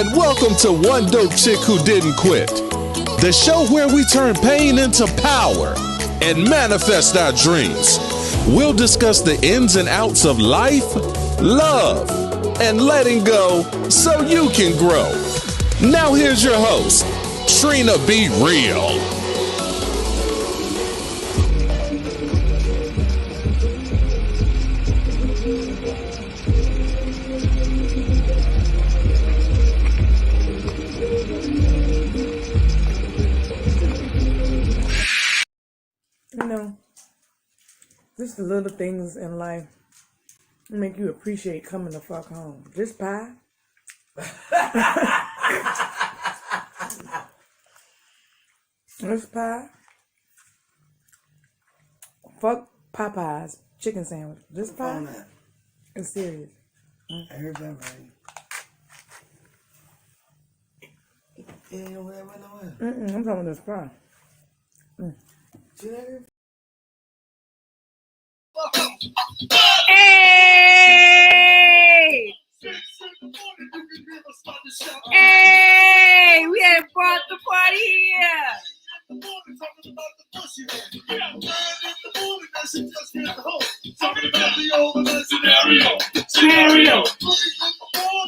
And welcome to One Dope Chick Who Didn't Quit, the show where we turn pain into power and manifest our dreams. We'll discuss the ins and outs of life, love, and letting go so you can grow. Now here's your host, Trena Be Real. You know, just the little things in life make you appreciate coming the fuck home. This pie. This pie. Fuck Popeye's chicken sandwich. This pie is serious. I heard that right. I'm talking about this pie. Hey! Hey! We had brought the party here.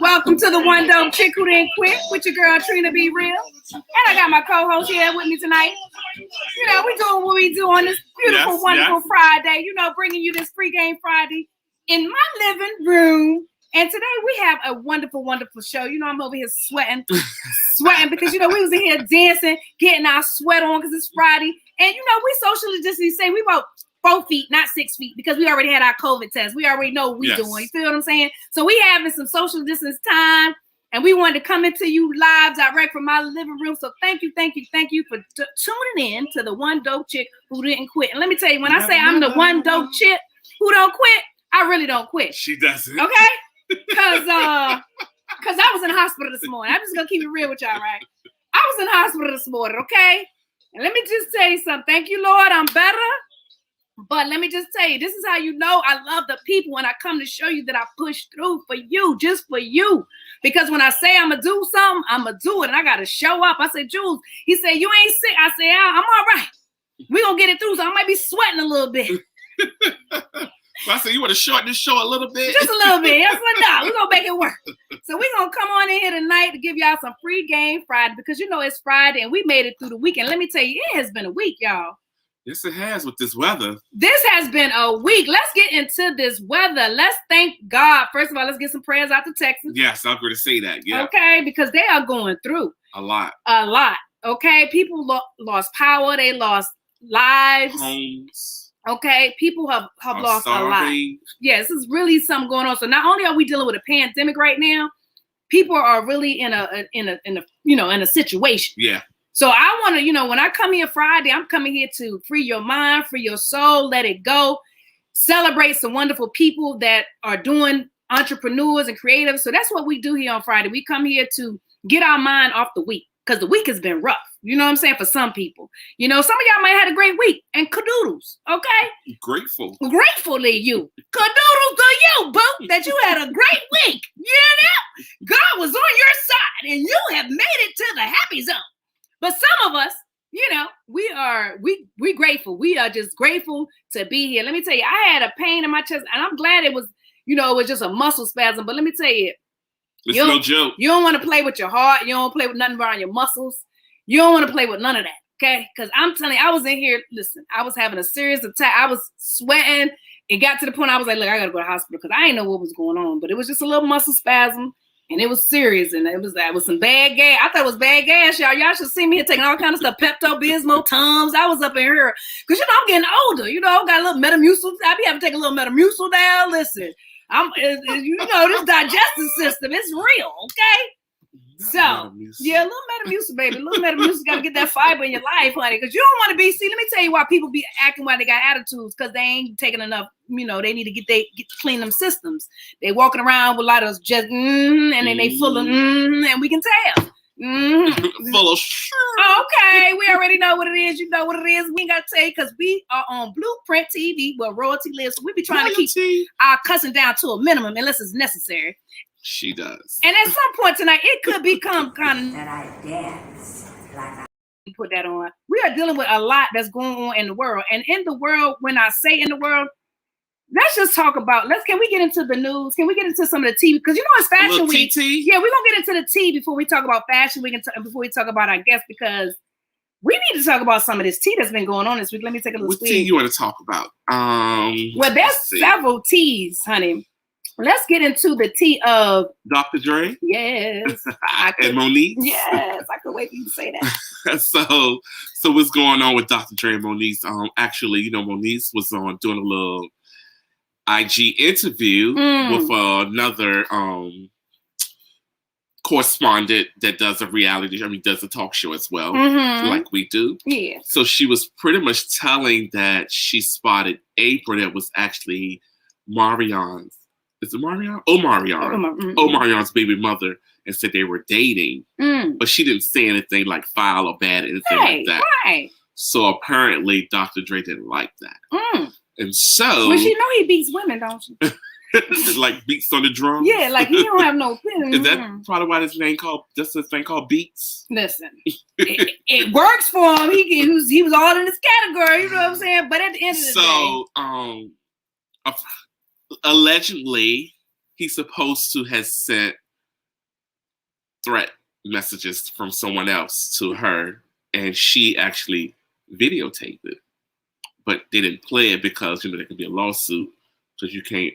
Welcome to the One Dope Chick Who Didn't Quit with your girl Trena Be Real. And I got my co-host here with me tonight. You know, we doing what we do on this beautiful, wonderful Friday. You know, bringing you this free game Friday in my living room. And today we have a wonderful, wonderful show. You know, I'm over here sweating because, you know, we was in here dancing, getting our sweat on because it's Friday. And, you know, we socially distancing. We about 4 feet, not 6 feet, because we already had our COVID test. We already know what we're doing. You feel what I'm saying? So we having some social distance time. And we wanted to come into you live direct from my living room. So thank you for tuning in to the One Dope Chick Who Didn't Quit. And let me tell you, when I say I'm the one dope chick who don't quit, I really don't quit. She doesn't. Okay? Because I was in the hospital this morning. I'm just going to keep it real with y'all, right? I was in the hospital this morning, okay? And let me just tell you something. Thank you, Lord. I'm better. But let me just tell you, this is how you know I love the people when I come to show you that I push through for you, just for you. Because when I say I'm going to do something, I'm going to do it. And I got to show up. I said, Jules, he said, you ain't sick. I said, I'm all right. We're going to get it through. So I might be sweating a little bit. I said, you want to shorten this show a little bit? Just a little bit. I said, no, we're going to make it work. So we're going to come on in here tonight to give y'all some free game Friday because, you know, it's Friday and we made it through the weekend. Let me tell you, it has been a week, y'all. Yes, it has with this weather. This has been a week. Let's get into this weather. Let's thank God. First of all, let's get some prayers out to Texas. Yes, I'm going to say that. Yeah. Okay, because they are going through a lot. Okay, people lost power. They lost lives. Homes. Okay, people have lost a lot. Yes, this is really something going on. So not only are we dealing with a pandemic right now, people are really in a situation. Yeah. So I want to, you know, when I come here Friday, I'm coming here to free your mind, free your soul, let it go, celebrate some wonderful people that are doing entrepreneurs and creatives. So that's what we do here on Friday. We come here to get our mind off the week because the week has been rough. You know what I'm saying? For some people, you know, some of y'all might have had a great week and cadoodles. Okay. Gratefully you. Cadoodles to you, boo, that you had a great week. You know, God was on your side and you have made it to the happy zone. But some of us, you know, we grateful. We are just grateful to be here. Let me tell you, I had a pain in my chest, and I'm glad it was, you know, it was just a muscle spasm. But let me tell you, it's no joke. You don't want to play with your heart. You don't play with nothing around your muscles. You don't want to play with none of that, okay? Because I'm telling you, I was in here, listen, I was having a serious attack. I was sweating. It got to the point I was like, look, I got to go to the hospital because I didn't know what was going on. But it was just a little muscle spasm. And it was serious, and it was some bad gas. I thought it was bad gas, y'all. Y'all should see me here taking all kinds of stuff, Pepto-Bismol, Tums. I was up in here because, you know, I'm getting older. You know, got a little Metamucil. I be having to take a little Metamucil down. Listen, you know, this digestive system, it's real, okay? So, yeah, a little Metamucil, baby. A little Metamucil, got to get that fiber in your life, honey, because you don't want to be, see, let me tell you why people be acting why they got attitudes, because they ain't taking enough, you know, they need to get clean them systems. They walking around with a lot of just, and then they full of, and we can tell. Full of okay, we already know what it is. You know what it is. We ain't got to tell you because we are on Blueprint TV where royalty lives. So we be trying to keep our cussing down to a minimum unless it's necessary. She does. And at some point tonight, it could become kind of that I dance like I put that on. We are dealing with a lot that's going on in the world. And in the world, when I say in the world, let's just talk about, can we get into the news? Can we get into some of the tea? Because you know it's Fashion Week. TT? Yeah, we're going to get into the tea before we talk about Fashion Week and before we talk about our guests, because we need to talk about some of this tea that's been going on this week. Let me take a little What squeeze. tea you want to talk about? Well, there's several teas, honey. Let's get into the tea of Dr. Dre. Yes. And Monique. Yes, I could wait for you to say that. So what's going on with Dr. Dre and Monique? Actually, you know, Monique was on doing a little IG interview with another correspondent that does a does a talk show as well, like we do. Yeah. So she was pretty much telling that she spotted April that was actually Marion's. Is it Marion? Omarion's baby mother, and said they were dating, but she didn't say anything like foul or bad, anything like that. Right. So apparently, Dr. Dre didn't like that, and so. Well, she know he beats women, don't she? Like beats on the drum. Yeah, like he don't have no opinion. Is that probably why this thing called Beats? Listen, it works for him. He was all in this category. You know what I'm saying? But at the end of the day, allegedly, he's supposed to have sent threat messages from someone else to her, and she actually videotaped it. But they didn't play it because there could be a lawsuit, because you can't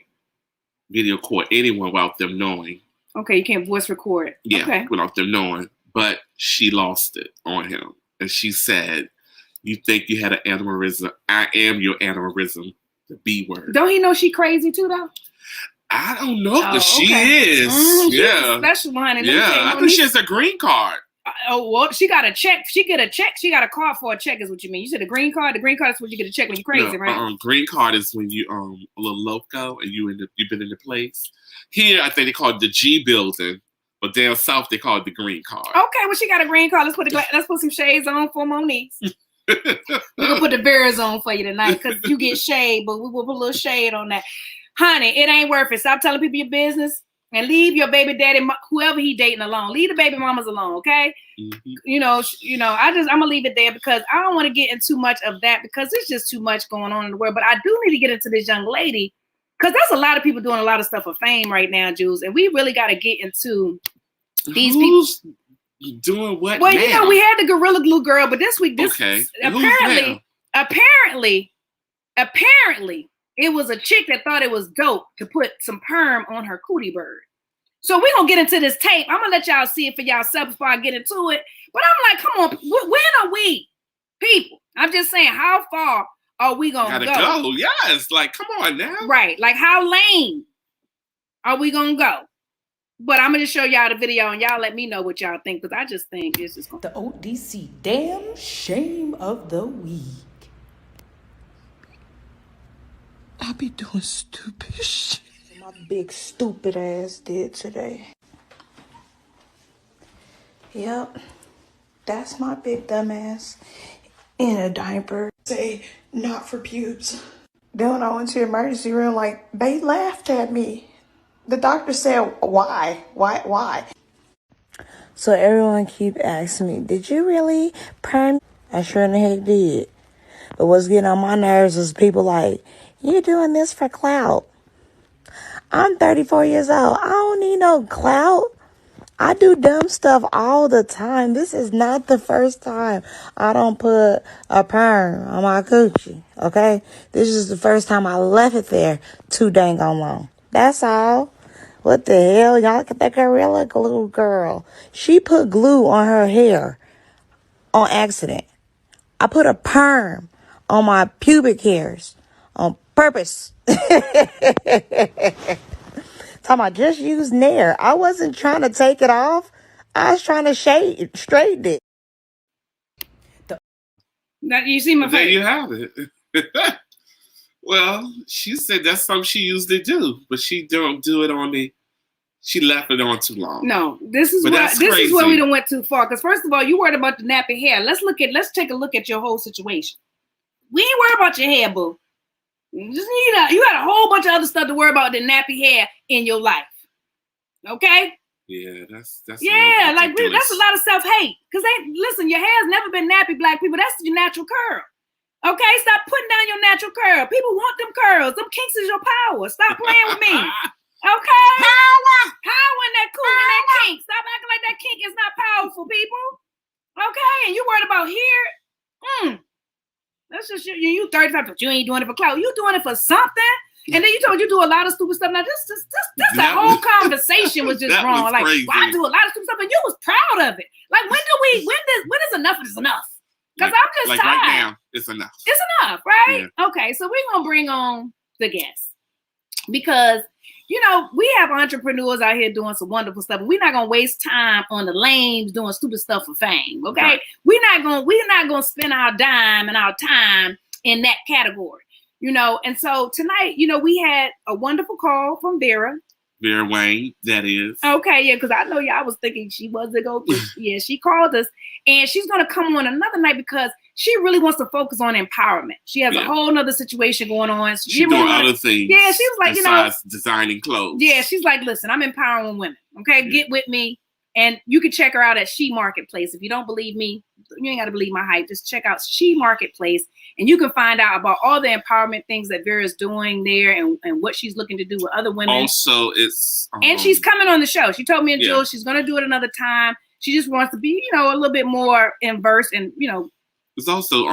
video record anyone without them knowing. Okay, you can't voice record. Yeah, okay. Without them knowing. But she lost it on him, and she said, "You think you had an aneurysm? I am your aneurysm." The B word. Don't he know she crazy too, though? I don't know, but she is. She's a special one. I think she has a green card. Oh, well, she got a check. She get a check. She got a card for a check is what you mean. You said a green card? The green card is what you get a check when you're crazy, right? Green card is when you a little loco and you've been in the place. Here, I think they call it the G building, but down south they call it the green card. Okay, well, she got a green card. Let's put some shades on for Monique. We're gonna put the Veras on for you tonight because you get shade, but we will put a little shade on that. Honey, it ain't worth it. Stop telling people your business and leave your baby daddy, whoever he dating, alone. Leave the baby mamas alone, okay? You know, I'm gonna leave it there because I don't want to get into too much of that because there's just too much going on in the world. But I do need to get into this young lady because there's a lot of people doing a lot of stuff for fame right now, Jules, and we really got to get into these people. Doing what? Well, now? You know, we had the Gorilla Glue girl, but this week, apparently, it was a chick that thought it was dope to put some perm on her cootie bird. So we're gonna get into this tape. I'm gonna let y'all see it for yourself before I get into it. But I'm like, come on, when are we, people? I'm just saying, how far are we gonna go? Yes, like, come on now. Right, like how lame are we gonna go? But I'm going to show y'all the video and y'all let me know what y'all think because I just think it's just going to... The ODC damn shame of the week. I be doing stupid shit. My big stupid ass did today. Yep. That's my big dumb ass in a diaper. Say, not for pubes. Then when I went to the emergency room, like, they laughed at me. The doctor said, why? So everyone keep asking me, did you really perm? I sure in the heck did. But what's getting on my nerves is people like, you doing this for clout. I'm 34 years old. I don't need no clout. I do dumb stuff all the time. This is not the first time I don't put a perm on my coochie, okay? This is the first time I left it there too dang on long. That's all. What the hell? Y'all look at that Gorilla Glue girl. She put glue on her hair on accident. I put a perm on my pubic hairs on purpose. Talking about just use Nair. I wasn't trying to take it off. I was trying to straighten it. Now, you see my face? There you have it. Well, she said that's something she usually do, but she don't do it on the. She left it on too long. No, this is where we done went too far. Because first of all, you worried about the nappy hair. Let's take a look at your whole situation. We ain't worried about your hair, boo. You got a whole bunch of other stuff to worry about than nappy hair in your life. Okay. Yeah, that's yeah, like that's a lot of self-hate. Because listen, your hair's never been nappy, black people. That's your natural curl. Okay, stop putting down your natural curl. People want them curls. Them kinks is your power. Stop playing with me. Okay? Power in that cool in that kink. Stop acting like that kink is not powerful, people. Okay, and you worried about here? That's just you 35, but you ain't doing it for clout. You doing it for something. And then you told you do a lot of stupid stuff. Now this the whole conversation was just wrong. Was like, well, I do a lot of stupid stuff, and you was proud of it. Like when is enough is enough? Because I'm just tired. Right now, it's enough. It's enough, right? Yeah. Okay, so we're gonna bring on the guests because we have entrepreneurs out here doing some wonderful stuff. We're not gonna waste time on the lames doing stupid stuff for fame. Okay, right. We're not gonna spend our dime and our time in that category. And so tonight, we had a wonderful call from Vera. Vera Wang, that is. Okay, yeah, because I know y'all was thinking she wasn't going to. Yeah, she called us, and she's going to come on another night because she really wants to focus on empowerment. She has a whole nother situation going on. She's doing other things. Yeah, she was like, besides designing clothes. Yeah, she's like, listen, I'm empowering women. Okay, get with me. And you can check her out at She Marketplace. If you don't believe me, you ain't got to believe my hype. Just check out She Marketplace, and you can find out about all the empowerment things that Vera's doing there and what she's looking to do with other women. Also, it's... and she's coming on the show. She told me and Jules she's going to do it another time. She just wants to be, a little bit more immersed and, It's also...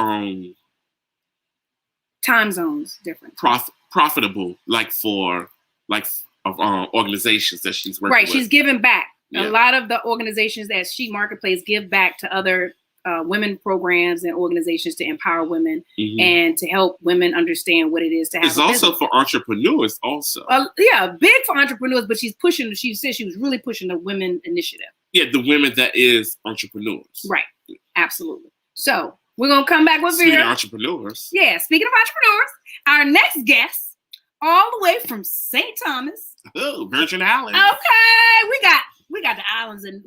time zones different. Profitable, for organizations that she's working with. Right, she's giving back. Yeah. A lot of the organizations that She Marketplace give back to other women programs and organizations to empower women and to help women understand what it is to have. It's also for entrepreneurs also. Big for entrepreneurs, but she said she was really pushing the women initiative. Yeah, the women that is entrepreneurs. Right, absolutely. So we're going to come back with Vera. Speaking of entrepreneurs. Yeah, speaking of entrepreneurs, our next guest, all the way from St. Thomas. Oh, Virgin Islands. Okay, we got the islands and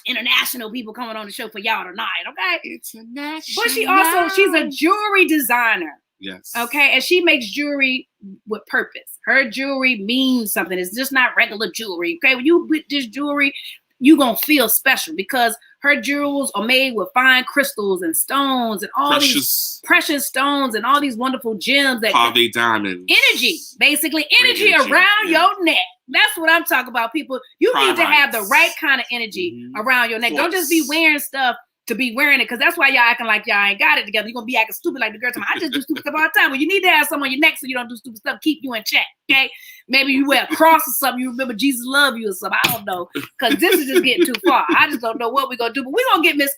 international people coming on the show for y'all tonight, okay? International. But she's a jewelry designer. Yes. Okay, and she makes jewelry with purpose. Her jewelry means something. It's just not regular jewelry, okay? When you put this jewelry, you're going to feel special because her jewels are made with fine crystals and stones and all these precious stones and all these wonderful gems that Harvey diamonds. Energy around your neck. That's what I'm talking about, people. You need to have the right kind of energy around your neck. Don't just be wearing stuff to be wearing it, because that's why y'all acting like y'all ain't got it together. You're going to be acting stupid like the girl. I just do stupid stuff all the time. Well, you need to have something on your neck so you don't do stupid stuff. Keep you in check, okay? Maybe you wear a cross or something. You remember Jesus love you or something. I don't know, because this is just getting too far. I just don't know what we're going to do. But we're going to get Miss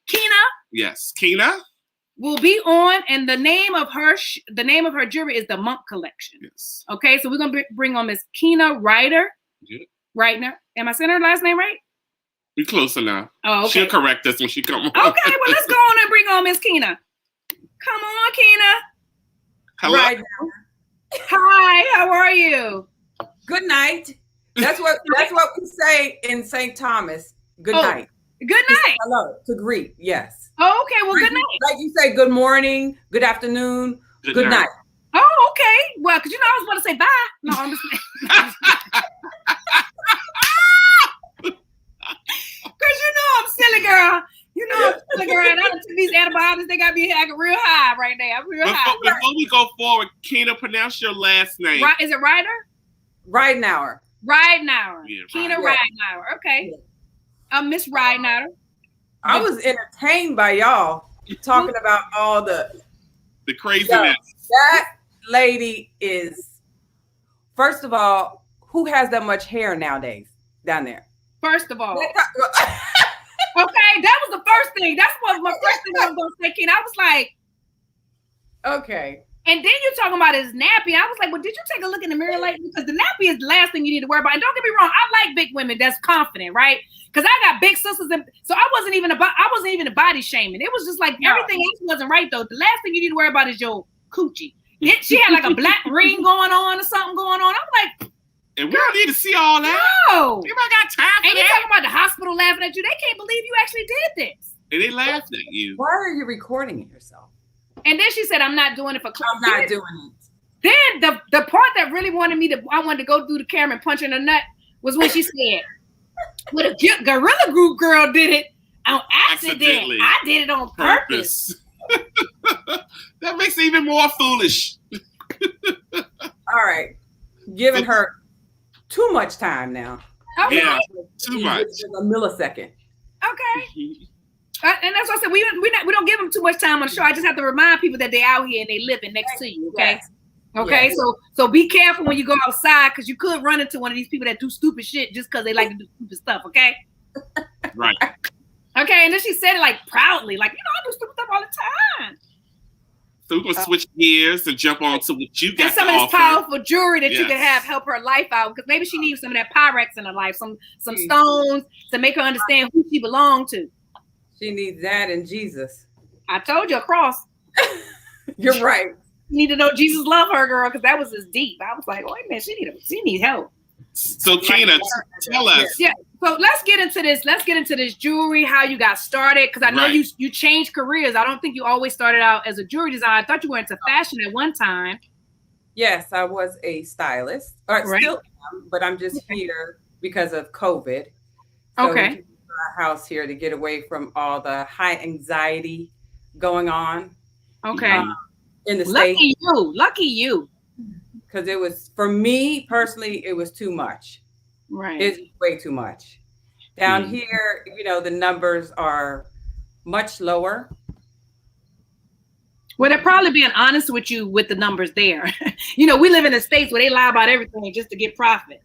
Kina. Yes, Kina will be on, and the name of her jewelry is the Munk collection. Yes. Okay, so we're gonna bring on Miss Kina Ryder. Yeah. Reitner. Am I saying her last name right? We're close enough. Oh, okay. She'll correct us when she comes on. Okay, well, let's go on and bring on Miss Kina. Come on, Kina. Hello. Right. Hi, how are you? Good night. That's what we say in St. Thomas. Good night. Good night. Hello, to greet, yes. Oh, okay, well, good night. Like you say, good morning, good afternoon, good night. Oh, okay. Well, because I was about to say bye. No, I'm just because I'm silly girl. I'm silly girl. And I done took these antibiotics. They got me acting real high right now. Before we go forward, Kina, pronounce your last name. Right? Is it Ryder? Ridenauer. Yeah, Kina Ridenauer. Okay. Miss Ridenauer. I was entertained by y'all talking about all the craziness. That lady is, first of all, who has that much hair nowadays down there? First of all. Okay, that was the first thing. That's what my first thing I was going to say, Kina. I was like, okay. And then you're talking about his nappy. I was like, well, did you take a look in the mirror lately? Because the nappy is the last thing you need to worry about. And don't get me wrong, I like big women that's confident, right? Because I got big sisters, and so I wasn't even a body shaming. It was just like everything else wasn't right though. The last thing you need to worry about is your coochie. She had like a black ring going on or something going on. I'm like, and we don't need to see all that. No, everybody got time for and that. you talking about the hospital laughing at you? They can't believe you actually did this. And they laughed at you. Why are you recording it yourself? And then she said, "I'm not doing it for clout." I'm not doing it. Then the part that really I wanted to go through the camera and punch in the nut was when she said, "What a Gorilla Group girl did it on accident. I did it on purpose." That makes it even more foolish. All right, giving her too much time now. Okay. Yeah, too much. A millisecond. Okay. And that's why I said we don't give them too much time on the show. I just have to remind people that they're out here and they living next to you. Okay. Yes. Okay. Yes. So be careful when you go outside, because you could run into one of these people that do stupid shit just because they like to do stupid stuff. Okay. Right. Okay. And then she said it like proudly, like, I do stupid stuff all the time. So we're gonna switch gears and jump on to what you got. And some of this powerful jewelry that you can help her life out, because maybe she needs some of that Pyrex in her life, some stones to make her understand who she belongs to. She needs that and Jesus. I told you, a cross. You're right. You need to know Jesus love her, girl, because that was just deep. I was like, wait a minute, she needs help. So Kena, tell us. Yeah. So let's get into this. Let's get into this jewelry, how you got started. Because I know you changed careers. I don't think you always started out as a jewelry designer. I thought you were into fashion at one time. Yes, I was a stylist. Or still am, but I'm just here because of COVID. So okay. Our house here to get away from all the high anxiety going on. Okay. In the States. Lucky you. Because it was, for me personally, it was too much. Right. It's way too much. Down here, the numbers are much lower. Well, they're probably being honest with you with the numbers there. We live in the States where they lie about everything just to get profit.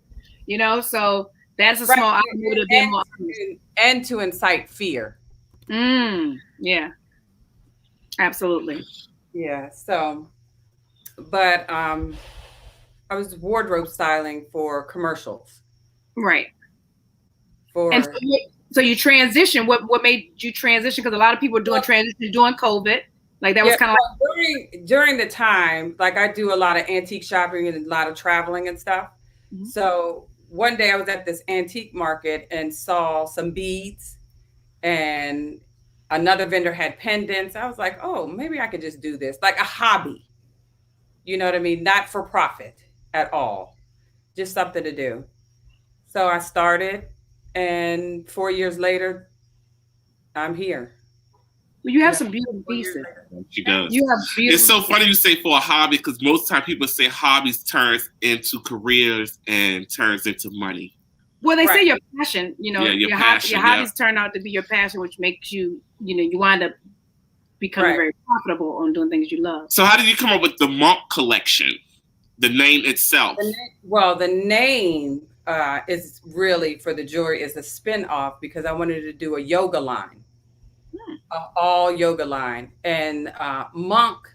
So that's a small opportunity to be more honest. And to incite fear. Yeah. Absolutely. Yeah. So, but I was wardrobe styling for commercials. Right. And so you transition. What made you transition? Because a lot of people are doing transition during COVID. Like that was kind of like during the time, like I do a lot of antique shopping and a lot of traveling and stuff. Mm-hmm. So one day I was at this antique market and saw some beads, and another vendor had pendants. I was like, oh, maybe I could just do this, like a hobby. You know what I mean? Not for profit at all, just something to do. So I started, and 4 years later, I'm here. Well, you have some beautiful pieces. She does. You have beautiful. It's so funny you say for a hobby, because most time people say hobbies turns into careers and turns into money. Well, they say your passion. Your passion, your hobbies turn out to be your passion, which makes you, you wind up becoming very profitable on doing things you love. So how did you come up with the Munk collection? The name itself. The name is really, for the jewelry, is a spin-off because I wanted to do a yoga line, all yoga line. And Munk,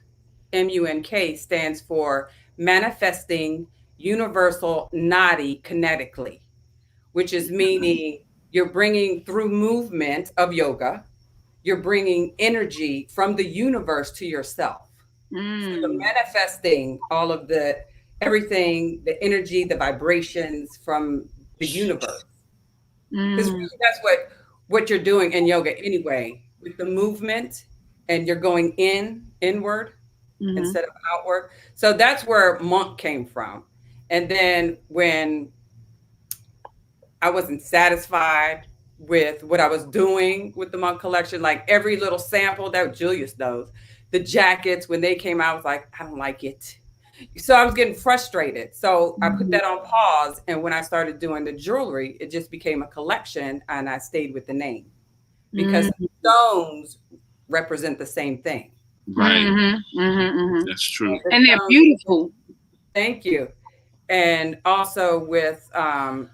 M-U-N-K, stands for Manifesting Universal Nadi Kinetically, which is meaning you're bringing, through movement of yoga, you're bringing energy from the universe to yourself. So you're manifesting all of everything, the energy, the vibrations from the universe. Because really that's what you're doing in yoga anyway, with the movement, and you're going inward instead of outward. So that's where Munk came from. And then when I wasn't satisfied with what I was doing with the Munk collection, like every little sample that Julius knows, the jackets, when they came out, I was like, I don't like it. So I was getting frustrated. So I put that on pause. And when I started doing the jewelry, it just became a collection, and I stayed with the name because the stones represent the same thing. Right. That's true. And they're beautiful. Thank you. And also with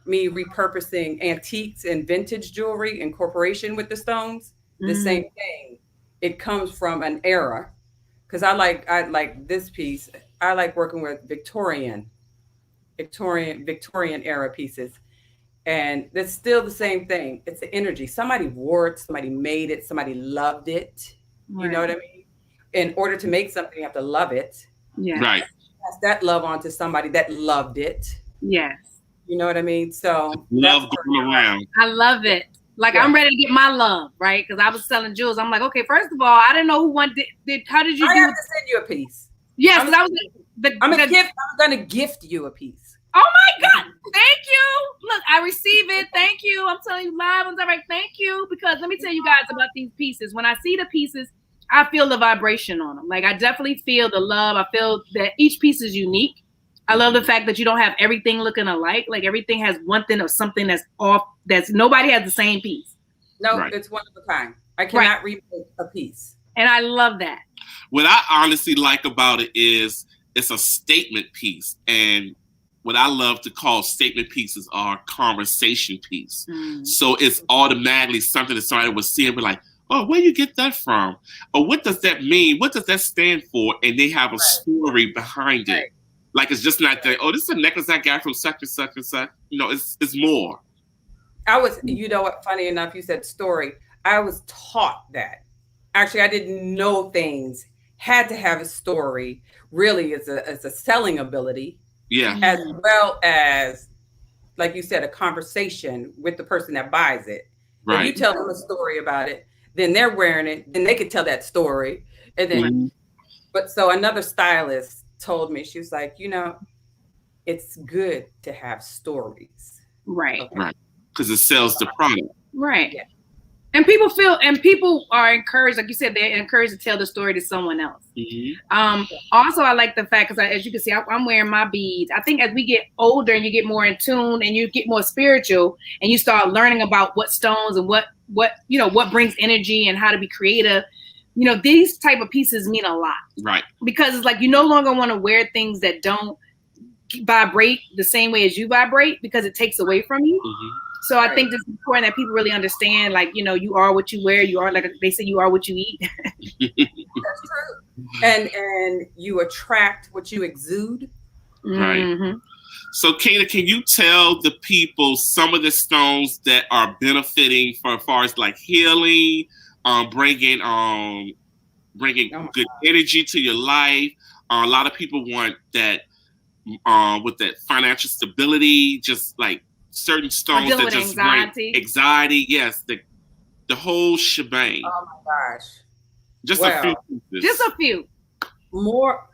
me repurposing antiques and vintage jewelry in corporation with the stones, the same thing. It comes from an era, because I like this piece. I like working with Victorian era pieces, and it's still the same thing. It's the energy. Somebody wore it, somebody made it, somebody loved it. Right. You know what I mean? In order to make something, you have to love it. Yeah. Right. Pass that love on to somebody that loved it. Yes. You know what I mean? So love going around. I love it. Like, I'm ready to get my love, right? Because I was telling Jules, I'm like, okay, first of all, I didn't know who one did. How did you do? I have to send you a piece. Yes, I'm going to gift you a piece. Oh my God. Thank you. Look, I receive it. Thank you. I'm telling you live on direct. Thank you. Because let me tell you guys about these pieces. When I see the pieces, I feel the vibration on them. Like I definitely feel the love. I feel that each piece is unique. I love the fact that you don't have everything looking alike. Like everything has one thing or something that's off. That's nobody has the same piece. No, it's one of a kind. I cannot remake a piece. And I love that. What I honestly like about it is it's a statement piece. And what I love to call statement pieces are conversation piece. So it's automatically something that somebody would see and be like, oh, where you get that from? Or what does that mean? What does that stand for? And they have a story behind it. Like it's just not that, oh, this is a necklace I got from such and such and such. You know, it's more. I was, you know what, funny enough, you said story. I was taught that. Actually, I didn't know things had to have a story. Really, it's a selling ability. Yeah. As well as, like you said, a conversation with the person that buys it. Right. If you tell them a story about it, then they're wearing it, then they could tell that story. And then, but so another stylist told me, she was like, you know, it's good to have stories. Right. Okay. Right. Because it sells the product. Right. Yeah. And people are encouraged, like you said, they're encouraged to tell the story to someone else. Also, I like the fact, because as you can see, I'm wearing my beads. I think as we get older and you get more in tune and you get more spiritual and you start learning about what stones and what brings energy and how to be creative, you know, these type of pieces mean a lot. Right. Because it's like you no longer want to wear things that don't vibrate the same way as you vibrate because it takes away from you. So I think it's important that people really understand, like, you know, you are what you wear. You are, like they say, you are what you eat. That's true. And you attract what you exude. Right. So, Kena, can you tell the people some of the stones that are benefiting for as far as like healing, bringing good energy to your life? A lot of people want that with that financial stability, just like certain stones that just anxiety. Bring anxiety. Yes, the whole shebang. Oh my gosh! Just a few pieces. Just a few. More.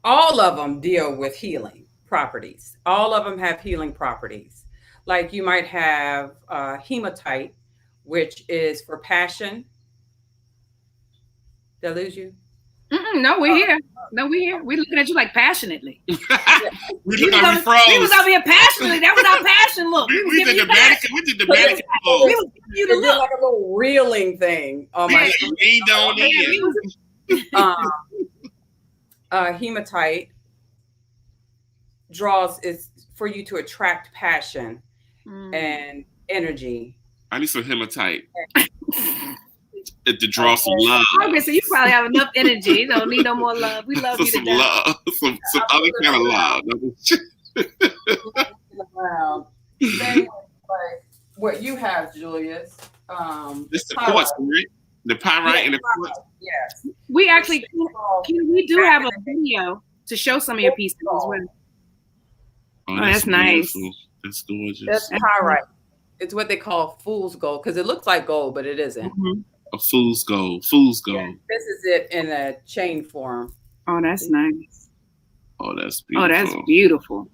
All of them deal with healing properties. All of them have healing properties. Like you might have hematite, which is for passion. Did I lose you? No, we're here. No, we're here. We're looking at you like passionately. We was over here passionately. That was our passion look. We did the Vatican. We did the Vatican. We was giving you the look. Like a little reeling thing. Oh my God. Hematite draws is for you to attract passion and energy. I need some hematite. To draw some love. Okay, so you probably have enough energy. You don't need no more love. We love you to some death. Love, some other kind of love. Then, what you have, Julius? This the quartz, right? The pyrite and the quartz. Yes. We actually we do have a video to show some of your pieces as well. Oh, that's nice. That's gorgeous. That's pyrite. It's what they call fool's gold because it looks like gold, but it isn't. A fool's gold. Fool's gold. Yeah, this is it in a chain form. Oh, that's nice. Oh, that's beautiful. Oh, that's beautiful.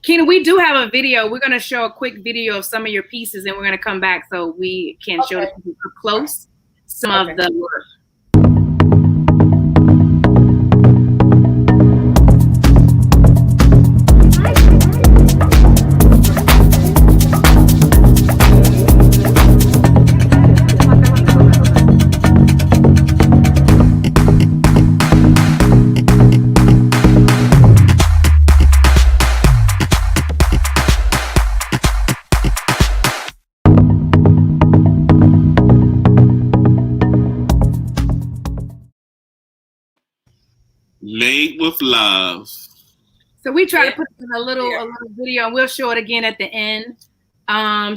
Kena, we do have a video. We're going to show a quick video of some of your pieces, and we're going to come back so we can show the people up close some of the work. Made with love. So we try to put in a little video, and we'll show it again at the end.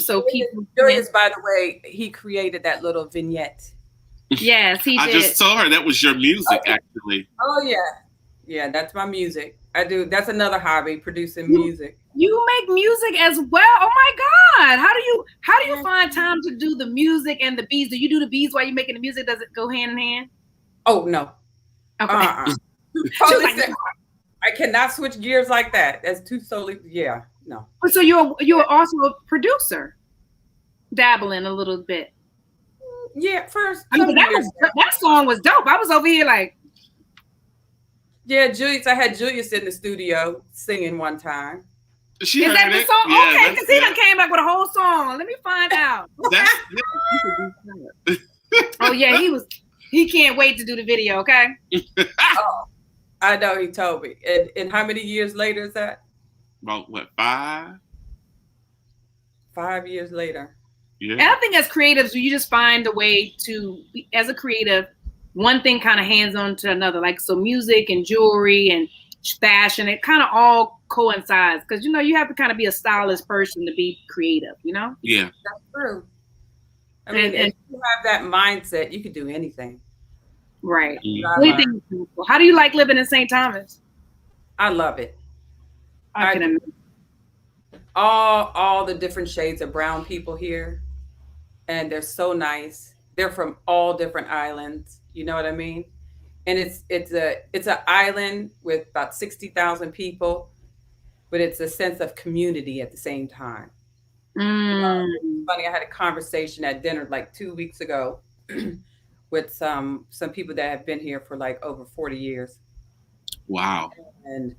So people. Julius, by the way, he created that little vignette. Yes, he did. I just told her that was your music, actually. Oh yeah, that's my music. I do. That's another hobby, producing music. You make music as well. Oh my God! How do you find time to do the music and the beats? Do you do the beats while you're making the music? Does it go hand in hand? Oh no. Okay. I cannot switch gears like that. That's too solely. Yeah, no. So you're also a producer, dabbling a little bit. Yeah, first. I mean, that song was dope. I was over here like. Yeah, Julius. I had Julius in the studio singing one time. Is that the song? Yeah, okay, because he done came back with a whole song. Let me find out. Oh yeah, he can't wait to do the video. Okay. Oh, I know he told me. And how many years later is that? About what, 5? 5 years later. Yeah. And I think as creatives, you just find a way to, as a creative, one thing kind of hands on to another. Like, so music and jewelry and fashion, it kind of all coincides. Because, you know, you have to kind of be a stylist person to be creative, you know? Yeah. That's true. I mean, if you have that mindset, you can do anything. Right. Mm-hmm. How do you like living in St. Thomas? I love it. I can imagine. All the different shades of brown people here, and they're so nice. They're from all different islands. You know what I mean? And it's an island with about 60,000 people, but it's a sense of community at the same time. It's funny, I had a conversation at dinner like 2 weeks ago with some people that have been here for like over 40 years. Wow. And,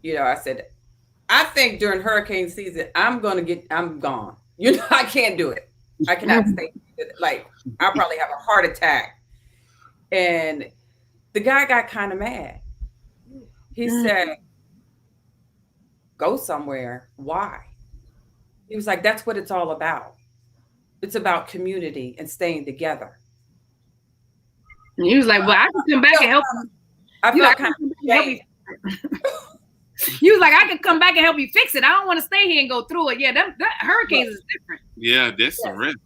you know, I said, I think during hurricane season, I'm gone. You know, I can't do it. I cannot stay. Like, I'll probably have a heart attack. And the guy got kind of mad. He said, go somewhere. Why? He was like, that's what it's all about. It's about community and staying together. And he was like, well, I can come back and help you. I felt kind of help. He was like, I could come back and help you fix it. I don't want to stay here and go through it. Yeah, that hurricanes is different. Yeah, that's different.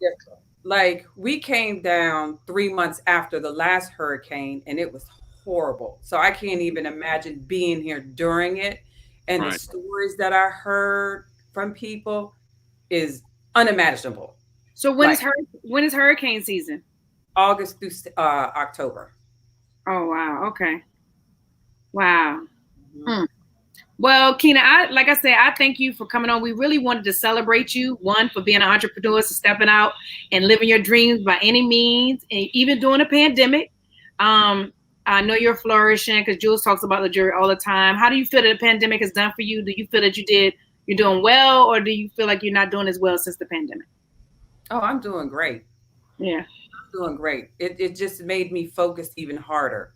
Like, we came down 3 months after the last hurricane, and it was horrible. So I can't even imagine being here during it. And the stories that I heard from people is unimaginable. So when is hurricane season? August through October. Oh wow. Okay. Wow. Well, Kina, I thank you for coming on. We really wanted to celebrate you, one, for being an entrepreneur, so stepping out and living your dreams by any means, and even during a pandemic. I know you're flourishing because Jules talks about the jury all the time. How do you feel that the pandemic has done for you? Do you feel that you're doing well, or do you feel like you're not doing as well since the pandemic? Oh, I'm doing great. Yeah. I'm doing great. It just made me focus even harder.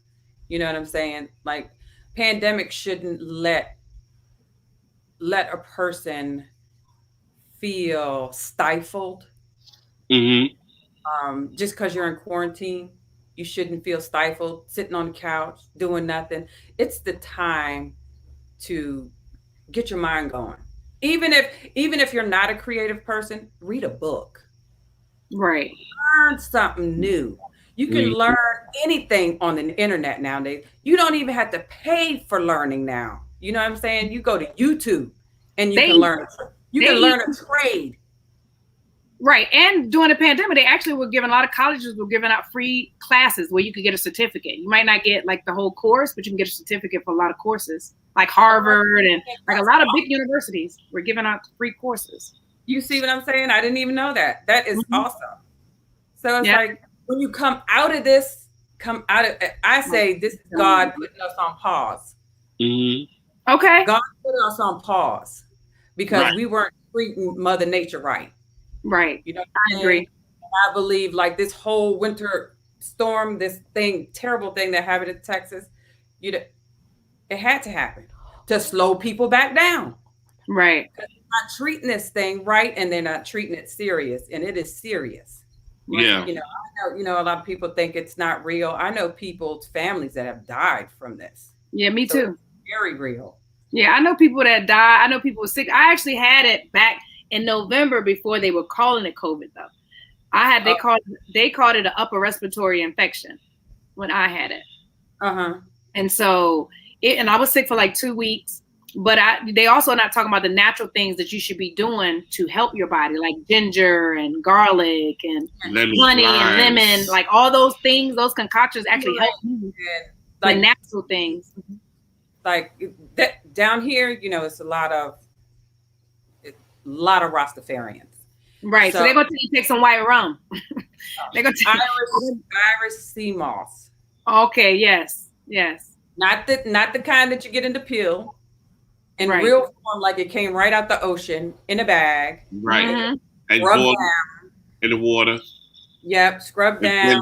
You know what I'm saying? Like, pandemic shouldn't let a person feel stifled. Mm-hmm. Just because you're in quarantine, you shouldn't feel stifled, sitting on the couch, doing nothing. It's the time to get your mind going. Even if you're not a creative person, read a book. Right. Learn something new. You can learn anything on the internet nowadays. You don't even have to pay for learning now. You know what I'm saying? You go to YouTube and you can learn. You can learn a trade. Right. And during the pandemic, they actually were giving, a lot of colleges were giving out free classes where you could get a certificate. You might not get like the whole course, but you can get a certificate for a lot of courses, like Harvard and like a lot of big universities were giving out free courses. You see what I'm saying? I didn't even know that. That is awesome. So it's like, when you come out of this, I say this is God putting us on pause. Mm-hmm. Okay. God put us on pause because we weren't treating Mother Nature right. Right. You know, I agree. I believe like this whole winter storm, this terrible thing that happened in Texas, it had to happen to slow people back down. Right. They're not treating this thing right, and they're not treating it serious, and it is serious. Yeah. I know, a lot of people think it's not real. I know people's families that have died from this. Yeah, me too. It's very real. Yeah, I know people that died. I know people were sick. I actually had it back in November before they were calling it COVID though. They called it an upper respiratory infection when I had it. And so and I was sick for like 2 weeks. But they also are not talking about the natural things that you should be doing to help your body, like ginger and garlic and honey and lemon, like all those things, those concoctions actually help you. Like natural things. like that down here, it's a lot of Rastafarians. Right. So they're going to take some white rum. They're going to Iris sea moss. Okay. Yes. Not the kind that you get in the pill. In real form, like it came right out the ocean in a bag. Right. Mm-hmm. And water, in the water. Yep. Scrub down.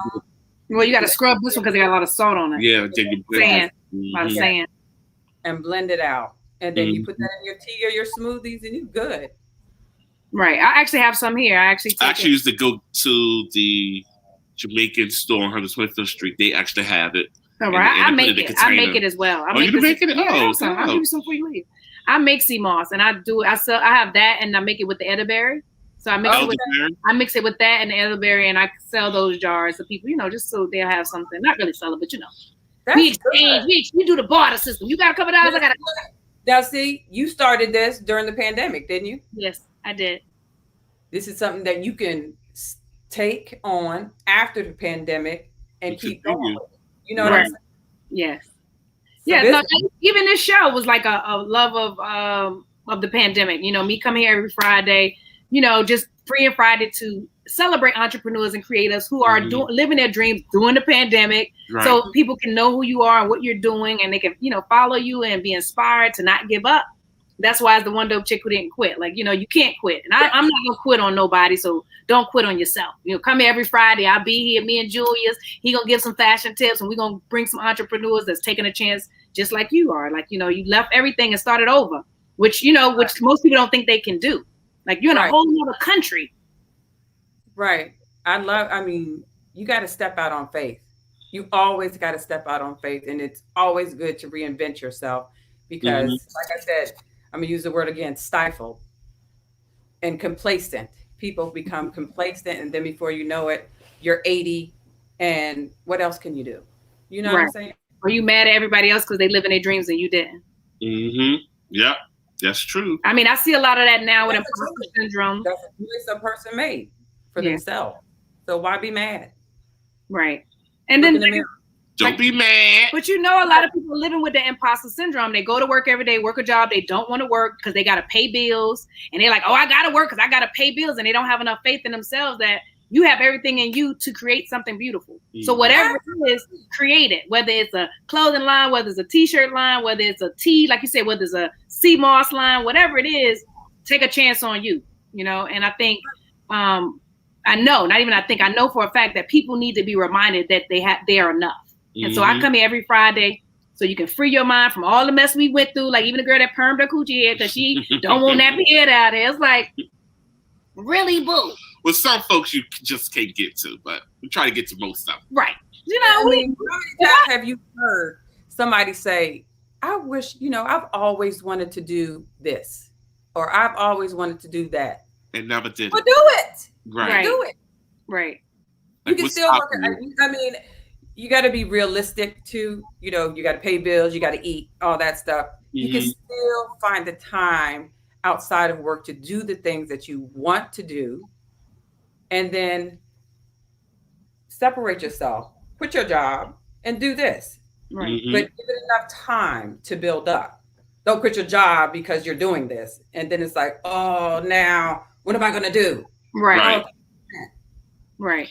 Well, you got to scrub this one because they got a lot of salt on it. Yeah. Then you sand. A lot of sand. And blend it out. And then you put that in your tea or your smoothies and you're good. Right. I actually have some here. I actually used to go to the Jamaican store on 125th Street. They actually have it. All right. I make it. I make it as well. You can make it? I'll give you some before you leave. I make sea moss and I have that and I make it with the elderberry. So I mix it with that and the elderberry and I sell those jars to people, just so they'll have something. Not really sell it, but we exchange. We do the barter system. You got a couple dollars, I got Now see, you started this during the pandemic, didn't you? Yes, I did. This is something that you can take on after the pandemic and keep going. You know what I'm saying? Yes. So even this show was like a love of the pandemic. Me coming here every Friday, just free and Friday to celebrate entrepreneurs and creators who are living their dreams during the pandemic. Right. So people can know who you are and what you're doing and they can, follow you and be inspired to not give up. That's why it's the one dope chick who didn't quit. Like, you can't quit. And I'm not going to quit on nobody. So don't quit on yourself. Come here every Friday. I'll be here. Me and Julius, he going to give some fashion tips and we're going to bring some entrepreneurs that's taking a chance just like you are. Like, you left everything and started over, which most people don't think they can do. Like you're in a whole other country. Right. You got to step out on faith. You always got to step out on faith. And it's always good to reinvent yourself because like I said, I'm going to use the word again, stifled and complacent. People become complacent. And then before you know it, you're 80. And what else can you do? You know what I'm saying? Or you mad at everybody else because they live in their dreams and you didn't. Mm-hmm. Yeah, that's true. I see a lot of that now with imposter syndrome. That's a choice a person made for themselves. So why be mad? Right. And then don't be mad. But a lot of people are living with the imposter syndrome. They go to work every day, work a job. They don't want to work because they got to pay bills. And they're like, oh, I got to work because I got to pay bills. And they don't have enough faith in themselves that you have everything in you to create something beautiful. So whatever it is, create it. Whether it's a clothing line, whether it's a t-shirt line, whether it's a tea, like you said, whether it's a sea moss line, whatever it is, take a chance on you, And I think, I know for a fact that people need to be reminded that they are enough. And so I come here every Friday so you can free your mind from all the mess we went through. Like even the girl that permed her coochie hair because she don't want Nappy Hair out there. It's like, really, boo. Well, some folks you just can't get to, but we try to get to most of them. Right. How many times have you heard somebody say, I wish, I've always wanted to do this or I've always wanted to do that. And never did it. Well, do it. Right. Do it. Right. You can still work it. You got to be realistic too. You got to pay bills, you got to eat, all that stuff. You can still find the time outside of work to do the things that you want to do. And then separate yourself, quit your job and do this. Right. But give it enough time to build up. Don't quit your job because you're doing this. And then it's like, oh, now what am I going to do? Right. Right.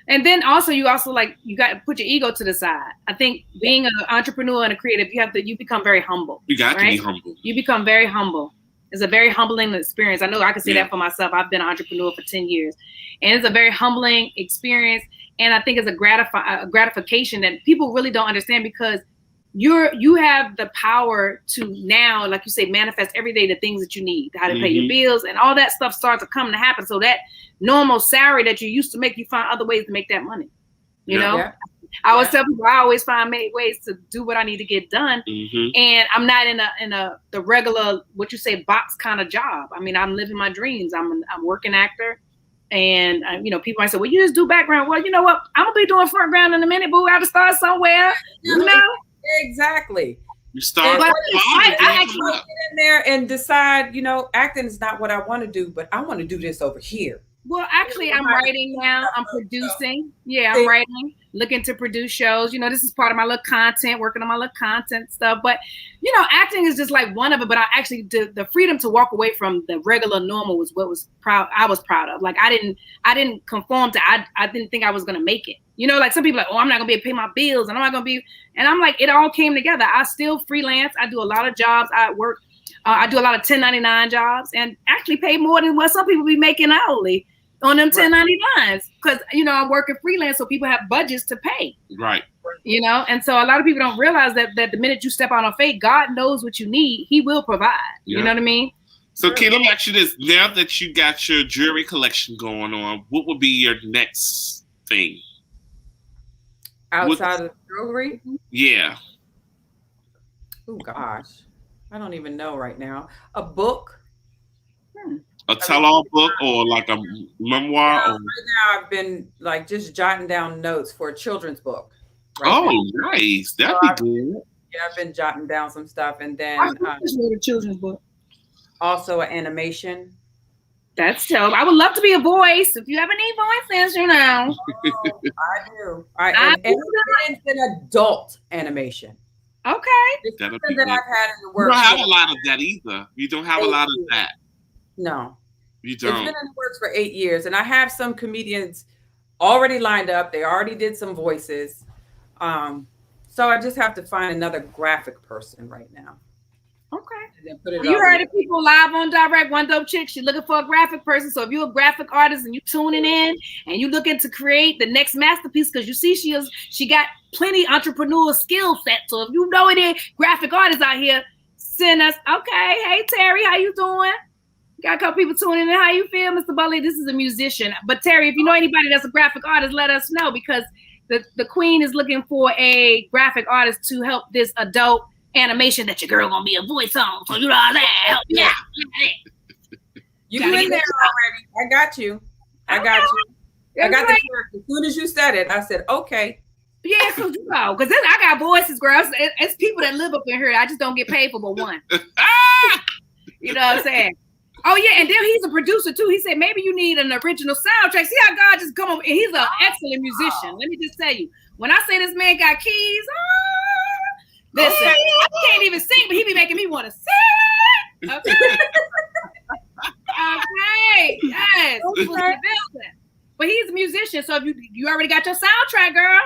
And then also you got to put your ego to the side. I think being an entrepreneur and a creative, you become very humble. You got to be humble. You become very humble. It's a very humbling experience. I know I can say that for myself. I've been an entrepreneur for 10 years and it's a very humbling experience. And I think it's a gratification that people really don't understand because you have the power to now, like you say, manifest every day the things that you need, how to pay your bills and all that stuff starts to come to happen. So that normal salary that you used to make, you find other ways to make that money. You know? Yeah. I always tell people I always find ways to do what I need to get done. And I'm not in the regular, what you say, box kind of job. I'm living my dreams. I'm a working actor. And, people might say, well, you just do background. Well, you know what? I'm going to be doing front ground in a minute, boo. I have to start somewhere. Exactly. You start. I actually get in there and decide, acting is not what I want to do, but I want to do this over here. Well, actually, I'm writing now. I'm producing. Yeah, I'm writing, looking to produce shows. You know, this is part of my little content, working on my little content stuff. But, you know, acting is just like one of it. But I actually did the freedom to walk away from the regular normal was what I was proud of. Like I didn't conform to. I didn't think I was gonna make it. You know, like some people are like, oh, I'm not gonna be able to pay my bills, and I'm not gonna be. And I'm like, it all came together. I still freelance. I do a lot of jobs. I work. I do a lot of 1099 jobs, and actually pay more than what some people be making hourly on them 1099s, because you know I'm working freelance, so people have budgets to pay. Right. You know, and so a lot of people don't realize that the minute you step out on faith, God knows what you need. He will provide. Yeah. You know what I mean? So, Kay, let me ask you this: now that you got your jewelry collection going on, what would be your next thing outside of jewelry? Yeah. Oh gosh, I don't even know right now. A book. A tell-all book or like a memoir? Right now I've been like just jotting down notes for a children's book. Right now. Nice. That'd be good. Yeah, I've been jotting down some stuff, and then a children's book. Also an animation. That's dope. I would love to be a voice. If you ever need voices, you know. Oh, I do. And it's an adult animation. Okay. It's something that I've had in the works. You don't have a lot of that either. You don't have a lot of that. No. You don't. It's been in the works for 8 years, and I have some comedians already lined up. They already did some voices. So I just have to find another graphic person right now. Okay. You heard of people live on direct, one dope chick. She's looking for a graphic person. So if you're a graphic artist and you tuning in and you looking to create the next masterpiece, because you see she got plenty entrepreneurial skill set. So if you know any graphic artists out here, send us. Okay. Hey Terry, how you doing? Got a couple people tuning in. How you feel, Mr. Ballin? This is a musician. But Terry, if you know anybody that's a graphic artist, let us know, because the queen is looking for a graphic artist to help this adult animation that your girl gonna be a voice on. So you know how that help. Yeah. You in there already. I got you. I got you. I got the character. As soon as you said it, I said, okay. Yeah, so you know, because I got voices, girls. It's people that live up in here. I just don't get paid for but one. You know what I'm saying? Oh yeah, and then he's a producer too. He said maybe you need an original soundtrack. See how God just come up, and he's an excellent musician. Let me just tell you, when I say this man got keys, listen, I can't even sing, but he be making me want to sing. Okay. Okay. Yes. Okay. But he's a musician, so if you already got your soundtrack, girl.